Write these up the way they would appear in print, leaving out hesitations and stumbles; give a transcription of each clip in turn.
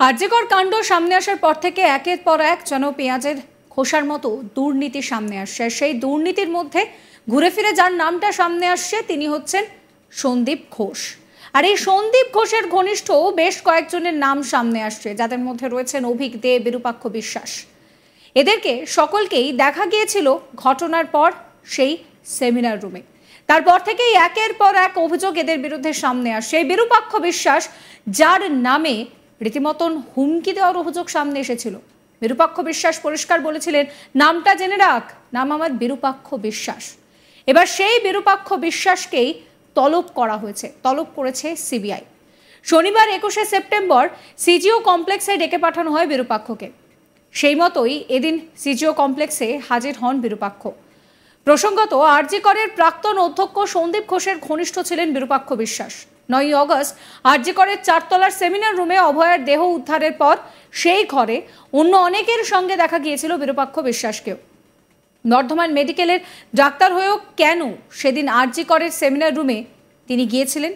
আরজিকর কাণ্ড সামনে আসার পর থেকে একের পর এক যেন পেঁয়াজের খোসার মতো দুর্নীতি সামনে আসছে। সেই দুর্নীতির মধ্যে ঘুরে ফিরে যার নামটা সামনে আসছে তিনি হচ্ছেন সন্দীপ ঘোষ। আর এই সন্দীপ ঘোষের ঘনিষ্ঠ বেশ কয়েকজনের নাম সামনে আসছে, যাদের মধ্যে রয়েছেন অভিক দে, বিরূপাক্ষ বিশ্বাস। এদেরকে সকলকেই দেখা গিয়েছিল ঘটনার পর সেই সেমিনার রুমে। তারপর থেকেই একের পর এক অভিযোগ এদের বিরুদ্ধে সামনে আসে। এই বিরূপাক্ষ বিশ্বাস, যার নামে রীতিমতন হুমকি দেওয়ার অভিযোগ সামনে এসেছিল। বিরূপাক্ষ বিশ্বাস পরিষ্কার বলেছিলেন, নামটা জেনে রাখ, নাম আমার বিরূপাক্ষ বিশ্বাস। এবার সেই বিরূপাক্ষ বিশ্বাসকেই তলব করা হয়েছে, তলব করেছে সিবিআই। শনিবার 21শে সেপ্টেম্বর সিজিও কমপ্লেক্সে ডেকে পাঠানো হয় বিরূপাক্ষকে। সেই মতোই এদিন সিজিও কমপ্লেক্সে হাজির হন বিরূপাক্ষ। প্রসঙ্গত, আরজিকরের প্রাক্তন অধ্যক্ষ সন্দীপ ঘোষের ঘনিষ্ঠ ছিলেন বিরূপাক্ষ বিশ্বাস। 9ই অগস্ট আরজিকরের 4 তলার সেমিনার রুমে অভয়ের দেহ উদ্ধারের পর সেই ঘরে অন্য অনেকের সঙ্গে দেখা গিয়েছিল বিরূপাক্ষ বিশ্বাসকেও। বর্ধমান মেডিকেলের ডাক্তার হয়েও কেন সেদিন আরজিকরের সেমিনার রুমে তিনি গিয়েছিলেন,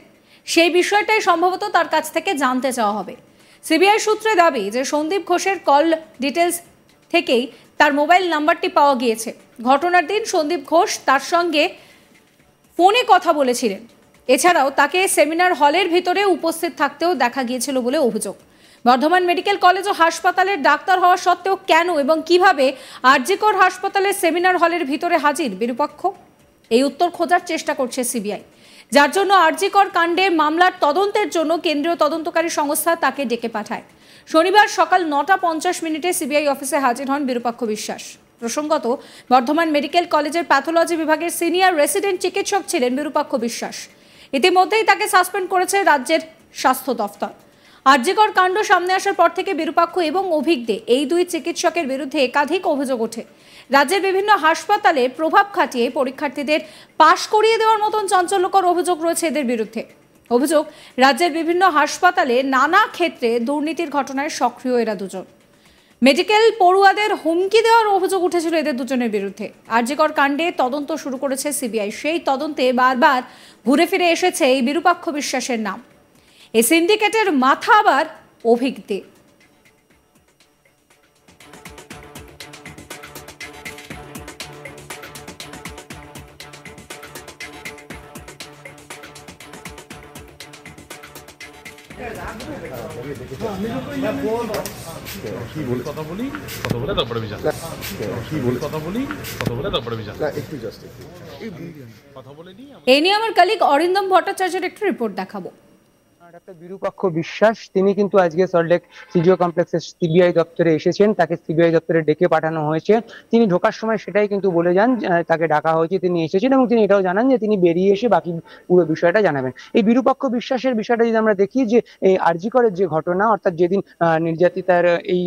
সেই বিষয়টাই সম্ভবত তার কাছ থেকে জানতে চাওয়া হবে। সিবিআই সূত্রে দাবি যে সন্দীপ ঘোষের কল ডিটেলস থেকেই তার মোবাইল নাম্বারটি পাওয়া গিয়েছে। ঘটনার দিন সন্দীপ ঘোষ তার সঙ্গে ফোনে কথা বলেছিলেন। এছাড়াও তাকে সেমিনার হলের ভিতরে উপস্থিত থাকতেও দেখা গিয়েছিল বলে অভিযোগ। বর্ধমান মেডিকেল কলেজ ও হাসপাতালের ডাক্তার হওয়া সত্ত্বেও কেন এবং কিভাবে আরজিকর হাসপাতালের সেমিনার হলের ভিতরে হাজির বিরূপাক্ষ, এই উত্তর খোঁজার চেষ্টা করছে সিবিআই। যার জন্য আরজিকর কাণ্ডে মামলার তদন্তের জন্য কেন্দ্রীয় তদন্তকারী সংস্থা তাকে ডেকে পাঠায়। শনিবার সকাল 9:50 সিবিআই অফিসে হাজির হন বিরূপাক্ষ বিশ্বাস। প্রসঙ্গত, বর্ধমান মেডিকেল কলেজের প্যাথোলজি বিভাগের সিনিয়র রেসিডেন্ট চিকিৎসক ছিলেন বিরূপাক্ষ বিশ্বাস। ইতিমধ্যেই তাকে সাসপেন্ড করেছে রাজ্যের স্বাস্থ্য দফতর। আরজিকর কাণ্ড সামনে আসার পর থেকে বিরূপাক্ষ এবং অভিক দে, এই দুই চিকিৎসকের বিরুদ্ধে একাধিক অভিযোগ ওঠে। রাজ্যের বিভিন্ন হাসপাতালে প্রভাব খাটিয়ে পরীক্ষার্থীদের পাশ করিয়ে দেওয়ার মতন চাঞ্চল্যকর অভিযোগ রয়েছে এদের বিরুদ্ধে। অভিযোগ, রাজ্যের বিভিন্ন হাসপাতালে নানা ক্ষেত্রে দুর্নীতির ঘটনায় সক্রিয় এরা দুজন। মেডিকেল পড়ুয়াদের হুমকি দেওয়ার অভিযোগ উঠেছিল এদের দুজনের বিরুদ্ধে। আরজিকর কাণ্ডে তদন্ত শুরু করেছে সিবিআই। সেই তদন্তে বারবার ঘুরে ফিরে এসেছে এই বিরূপাক্ষ বিশ্বাসের নাম। এই সিন্ডিকেটের মাথা আবার অভিক দে। এই নিয়ে আমার কলিগ অরিন্দম ভট্টাচার্যের একটু রিপোর্ট দেখাবো। ডাক্তার বিরূপাক্ষ বিশ্বাস তিনি কিন্তু আজকে সল্টলেক সিজিও কমপ্লেক্সের সিবিআই দপ্তরে এসেছেন। তাকে সিবিআই দপ্তরে ডেকে পাঠানো হয়েছে। তিনি ঢোকার সময় সেটাই কিন্তু বলে যান, তাকে ডাকা হয়েছে, তিনি এসেছেন এবং তিনি এটাও জানান যে তিনি বেরিয়ে এসে বাকি পুরো বিষয়টা জানাবেন। এই বিরূপাক্ষ বিশ্বাসের বিষয়টা যদি আমরা দেখি, যে এই আরজিকরের যে ঘটনা, অর্থাৎ যেদিন নির্যাতিতার এই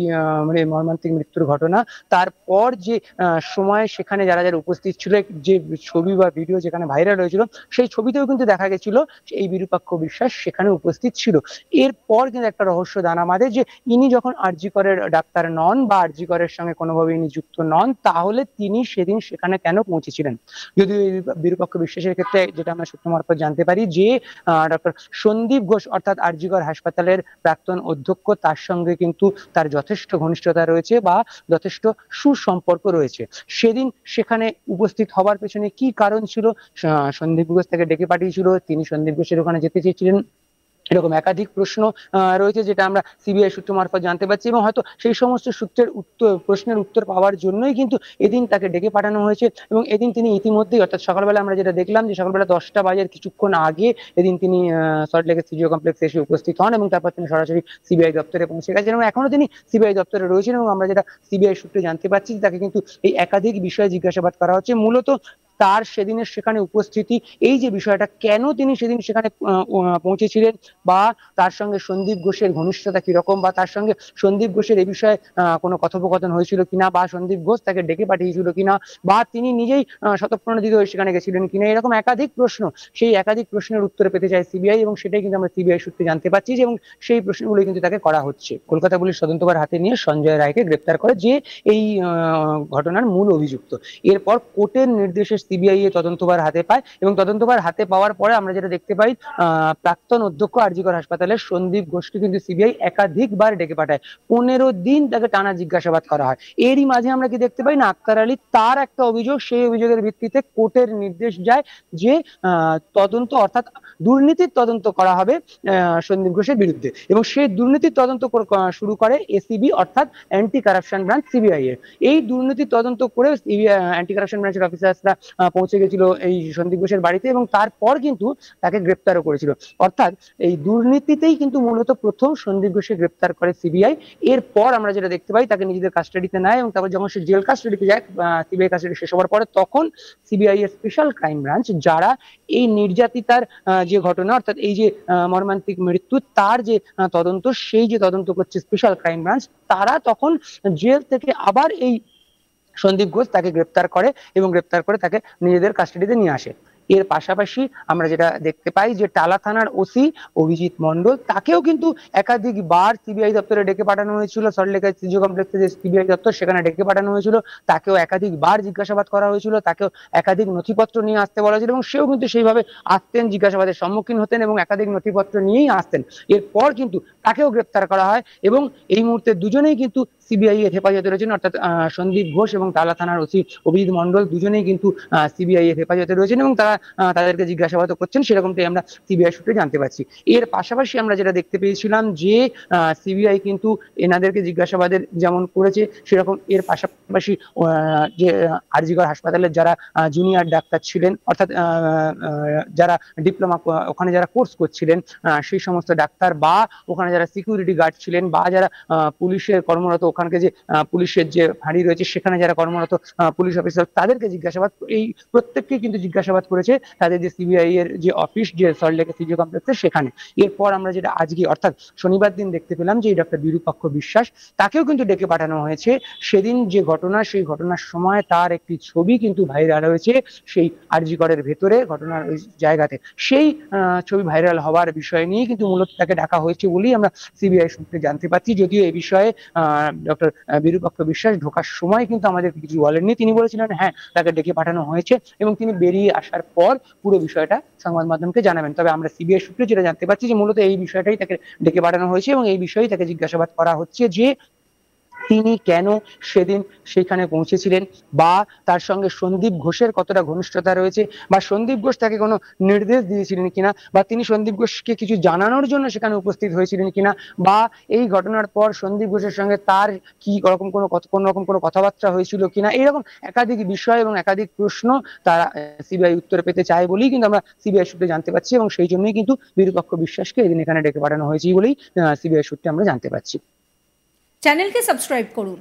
মানে মর্মান্তিক মৃত্যুর ঘটনা, তারপর যে সময় সেখানে যারা যারা উপস্থিত ছিল, যে ছবি বা ভিডিও যেখানে ভাইরাল হয়েছিল, সেই ছবিতেও কিন্তু দেখা গেছিল এই বিরূপাক্ষ বিশ্বাস সেখানে উপস্থিত ছিল। এরপর কিন্তু একটা রহস্য দানা বাঁধে যে ইনি যখন আরজিকরের ডাক্তার নন বা আরজিকরের সঙ্গে কোনোভাবে ইনি যুক্ত নন, তাহলে তিনি সেদিন সেখানে কেন পৌঁছেছিলেন। যদিও এই বিরূপাক্ষ বিশ্বাসের ক্ষেত্রে যেটা আমরা সূত্র মারফত জানতে পারি, যে ডক্টর সন্দীপ ঘোষ অর্থাৎ আরজিকর হাসপাতালের প্রাক্তন অধ্যক্ষ, তার সঙ্গে কিন্তু তার যথেষ্ট ঘনিষ্ঠতা রয়েছে বা যথেষ্ট সুসম্পর্ক রয়েছে। সেদিন সেখানে উপস্থিত হওয়ার পেছনে কি কারণ ছিল, সন্দীপ ঘোষ তাকে ডেকে পাঠিয়েছিল, তিনি সন্দীপ ঘোষের ওখানে যেতে চেয়েছিলেন, এরকম একাধিক প্রশ্ন রয়েছে যেটা আমরা সিবিআই সূত্র মারফত জানতে পারছি। এবং হয়তো সেই সমস্ত প্রশ্নের উত্তর পাওয়ার জন্যই কিন্তু এদিন তাকে ডেকে পাঠানো হয়েছে। এবং এদিন তিনি ইতিমধ্যেই, অর্থাৎ সকালবেলা আমরা যেটা দেখলাম, যে সকালবেলা 10টা বাজার কিছুক্ষণ আগে এদিন তিনি সল্টলেকের সিজিও কমপ্লেক্সে এসে উপস্থিত হন এবং তারপর তিনি সরাসরি সিবিআই দপ্তরে পৌঁছে গেছেন এবং এখনো তিনি সিবিআই দপ্তরে রয়েছেন। এবং আমরা যেটা সিবিআই সূত্রে জানতে পারছি, তাকে কিন্তু এই একাধিক বিষয়ে জিজ্ঞাসাবাদ করা হচ্ছে। মূলত তার সেদিনের সেখানে উপস্থিতি, এই যে বিষয়টা, কেন তিনি সেদিন সেখানে পৌঁছেছিলেন, বা তার সঙ্গে সন্দীপ ঘোষের ঘনিষ্ঠতা কিরকম, বা তার সঙ্গে সন্দীপ ঘোষের এই বিষয়ে কোনো কথোপকথন হয়েছিল কিনা, বা সন্দীপ ঘোষ তাকে ডেকে পাঠিয়েছিল কিনা, বা তিনি নিজেই স্বতঃপ্রণোদিত হয়ে সেখানে গেছিলেন কিনা, এরকম একাধিক প্রশ্ন। সেই একাধিক প্রশ্নের উত্তর পেতে চায় সিবিআই এবং সেটাই কিন্তু আমরা সিবিআই সূত্রে জানতে পারছি, এবং সেই প্রশ্নগুলো কিন্তু তাকে করা হচ্ছে। কলকাতা পুলিশ তদন্তভার হাতে নিয়ে সঞ্জয় রায়কে গ্রেপ্তার করে, যে এই ঘটনার মূল অভিযুক্ত। এরপর কোর্টের নির্দেশে সিবিআই এর তদন্তভার হাতে পায় এবং তদন্তভার হাতে পাওয়ার পরে আমরা যেটা দেখতে পাই প্রাক্তন অধ্যক্ষ আর.জি. কর হাসপাতালের সন্দীপ ঘোষকে কিন্তু সিবিআই একাধিকবার ডেকে পাঠায়। 15 দিন তাকে টানা জিজ্ঞাসাবাদ করা হয়। এরই মাঝে আমরা কি দেখতে পাই না, আক্তার আলী তার একটা অভিযোগ, সেই অভিযোগের ভিত্তিতে কোর্টের নির্দেশ যায় যে তদন্ত অর্থাৎ দুর্নীতির তদন্ত করা হবে সন্দীপ ঘোষের বিরুদ্ধে, এবং সেই দুর্নীতির তদন্ত শুরু করে এসিবি অর্থাৎ অ্যান্টি কারাপশন ব্রাঞ্চ সিবিআই এর। এই দুর্নীতির তদন্ত করে অ্যান্টি কারাপশন ব্রাঞ্চের অফিসার্সরা পৌঁছে গেছিল এই সন্দীপ ঘোষের বাড়িতে এবং তারপর কিন্তু তাকে গ্রেপ্তারও করেছিল। অর্থাৎ এই দুর্নীতিতেই কিন্তু মূলত প্রথম সন্দীপ ঘোষকে গ্রেপ্তার করে সিবিআই। এরপর আমরা যেটা দেখতে পাই, তাকে নিজেদের কাস্টাডিতে নেয় এবং তারপর যখন সে জেল কাস্টাডিতে যায়, সিবিআই কাস্টাডি শেষ হওয়ার পরে, তখন সিবিআই এর স্পেশাল ক্রাইম ব্রাঞ্চ, যারা এই নির্যাতিতার যে ঘটনা অর্থাৎ এই যে মর্মান্তিক মৃত্যু তার যে তদন্ত, সেই যে তদন্ত করছে স্পেশাল ক্রাইম ব্রাঞ্চ, তারা তখন জেল থেকে আবার এই সন্দীপ ঘোষ তাকে গ্রেপ্তার করে এবং গ্রেপ্তার করে তাকে নিজেদের কাস্টাডিতে নিয়ে আসে। এর পাশাপাশি আমরা যেটা দেখতে পাই যে টালা থানার ওসি অভিজিৎ মন্ডল, তাকেও কিন্তু একাধিকবার সিবিআই দপ্তরে ডেকে পাঠানো হয়েছিল। সল্টলেকের সিজিও কমপ্লেক্সে যে সিবিআই দপ্তর, সেখানে ডেকে পাঠানো হয়েছিল, তাকেও একাধিকবার জিজ্ঞাসাবাদ করা হয়েছিল, তাকেও একাধিক নথিপত্র নিয়ে আসতে বলা হয়েছিল এবং সেও কিন্তু সেইভাবে আসতেন, জিজ্ঞাসাবাদের সম্মুখীন হতেন এবং একাধিক নথিপত্র নিয়েই আসতেন। এরপর কিন্তু তাকেও গ্রেপ্তার করা হয় এবং এই মুহূর্তে দুজনেই কিন্তু সিবিআই এর হেফাজতে রয়েছেন, অর্থাৎ সন্দীপ ঘোষ এবং টালা থানার ওসি অভিজিৎ মন্ডল দুজনেই কিন্তু সিবিআই এর হেফাজতে রয়েছেন এবং তারা তাদেরকে জিজ্ঞাসাবাদ করছেন, সেরকমটাই আমরা সিবিআই সূত্রে জানতে পারছি। এর পাশাপাশি আমরা যেটা দেখতে পেয়েছিলাম যে সিবিআই কিন্তু এনাদেরকে জিজ্ঞাসাবাদের যেমন করেছে, সেরকম এর পাশাপাশি যে আর.জি. কর হাসপাতালের যারা জুনিয়র ডাক্তার ছিলেন, অর্থাৎ যারা ডিপ্লোমা ওখানে যারা কোর্স করছিলেন, সেই সমস্ত ডাক্তার বা ওখানে যারা সিকিউরিটি গার্ড ছিলেন বা যারা পুলিশের কর্মরত, ওখানকে যে পুলিশের যে ফাঁড়ি রয়েছে সেখানে যারা কর্মরত পুলিশ অফিসার, তাদেরকে জিজ্ঞাসাবাদ, এই প্রত্যেককে কিন্তু জিজ্ঞাসাবাদ করেছে তাদের যে সিবিআই এর যে অফিস, যে সল্টলেকের সিজিও কমপ্লেক্সে, সেখানে। এরপর আমরা যেটা আজকে অর্থাৎ শনিবার দিন দেখতে পেলাম যে ডক্টর বিরূপাক্ষ বিশ্বাস, তাকেও কিন্তু ডেকে পাঠানো হয়েছে। সেদিন যে ঘটনা, সেই ঘটনার সময় তার একটি ছবি কিন্তু ভাইরাল হয়েছে সেই আর.জি. করের ভেতরে ঘটনার ওই জায়গাতে। সেই ছবি ভাইরাল হওয়ার বিষয় নিয়ে কিন্তু মূলত তাকে ডাকা হয়েছে বলেই আমরা সিবিআই সূত্রে জানতে পারছি। যদিও এই বিষয়ে ডক্টর বিরূপাক্ষ বিশ্বাস ঢোকার সময় কিন্তু আমাদের কিছু বলেননি। তিনি বলেছিলেন হ্যাঁ, তাকে ডেকে পাঠানো হয়েছে এবং তিনি বেরিয়ে আসার পর পুরো বিষয়টা সংবাদ মাধ্যমকে জানাবেন। তবে আমরা সিবিআই সূত্রে যেটা জানতে পারছি যে মূলত এই বিষয়টাই তাকে ডেকে পাঠানো হয়েছে এবং এই বিষয়েই তাকে জিজ্ঞাসাবাদ করা হচ্ছে যে তিনি কেন সেদিন সেখানে পৌঁছেছিলেন, বা তার সঙ্গে সন্দীপ ঘোষের কতটা ঘনিষ্ঠতা রয়েছে, বা সন্দীপ ঘোষ তাকে কোনো নির্দেশ দিয়েছিলেন কিনা, বা তিনি সন্দীপ ঘোষকে কিছু জানানোর জন্য সেখানে উপস্থিত হয়েছিলেন কিনা, বা এই ঘটনার পর সন্দীপ ঘোষের সঙ্গে তার কি কোন রকম কোনো কথাবার্তা হয়েছিল কিনা, এরকম একাধিক বিষয় এবং একাধিক প্রশ্ন তারা সিবিআই উত্তর পেতে চায় বলেই কিন্তু আমরা সিবিআই সূত্রে জানতে পারছি এবং সেই জন্যই কিন্তু বিরূপাক্ষ বিশ্বাসকে এদিন এখানে ডেকে পাঠানো হয়েছে বলেই সিবিআই সূত্রে আমরা জানতে পারছি। চ্যানেলকে সাবস্ক্রাইব করুন।